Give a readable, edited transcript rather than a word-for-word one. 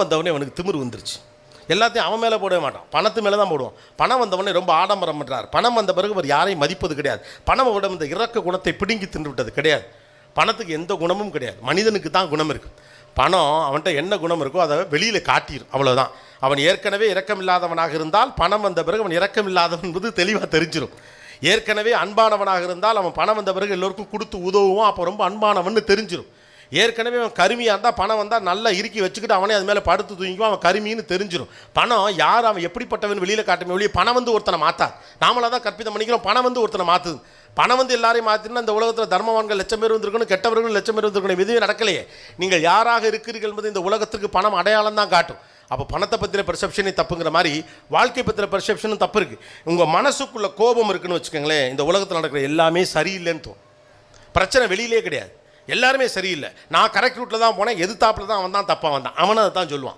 வந்தவனே அவனுக்கு திமிரு வந்துருச்சு. எல்லாத்தையும் அவன் மேலே போடவே மாட்டான், பணத்து மேலே தான் போடுவான். பணம் வந்தவனே ரொம்ப ஆடம்பரம் பண்ணுறார். பணம் வந்த பிறகு அவர் யாரையும் மதிப்பது கிடையாது. பணம் விட இந்த இறக்க குணத்தை பிடுங்கி தின்று விட்டது கிடையாது. பணத்துக்கு எந்த குணமும் கிடையாது, மனிதனுக்கு தான் குணம் இருக்குது. பணம் அவன்கிட்ட என்ன குணம் இருக்கோ அதை வெளியில் காட்டிடும், அவ்வளோதான். அவன் ஏற்கனவே இரக்கமில்லாதவனாக இருந்தால் பணம் வந்த பிறகு அவன் இரக்கமில்லாதவன் என்பது தெளிவாக தெரிஞ்சிடும். ஏற்கனவே அன்பானவனாக இருந்தால் அவன் பணம் வந்த பிறகு எல்லோருக்கும் கொடுத்து உதவுவான், அப்போ ரொம்ப அன்பானவன் தெரிஞ்சிடும். ஏற்கனவே அவன் கருமியாக இருந்தால் பணம் வந்தால் நல்லா இறுக்கி வச்சுக்கிட்டு அவனே அது மேலே படுத்து தூங்கிக்குவான், அவன் கருமின்னு தெரிஞ்சிடும். பணம் யார் அவன் எப்படிப்பட்டவன் வெளியில் காட்டுமே வெளியே பணம் வந்து ஒருத்தனை மாற்றா. நாமளாக தான் கற்பிதம் பண்ணிக்கிறோம், பணம் வந்து ஒருத்தனை மாற்றுது. பணம் வந்து எல்லாரையும் மாற்றினா இந்த உலகத்தில் தர்மவான்கள் லட்சம் பேர் வந்திருக்கணும், கெட்டவர்கள் லட்சம் பேர் வந்திருக்கணும். எதுவே நடக்கலையே. நீங்கள் யாராக இருக்கிறீர்கள் என்பது இந்த உலகத்திற்கு பணம் அடையாளம் தான் காட்டும். அப்போ பணத்தை பற்றின பெர்செப்ஷனே தப்புங்கிற மாதிரி வாழ்க்கை பற்றின பெர்செப்ஷனும் தப்பு இருக்குது. உங்கள் மனசுக்குள்ளே கோபம் இருக்குன்னு வச்சுக்கோங்களேன், இந்த உலகத்தில் நடக்கிற எல்லாமே சரியில்லைன்னு தோணும். பிரச்சனை வெளியிலே கிடையாது, எல்லாருமே சரியில்லை. நான் கரெக்ட் ரூட்டில் தான் போனேன், எதிர்த்தாப்பில் தான் அவன் தான் தப்பாக வந்தான், அவனை அதை தான் சொல்லுவான்.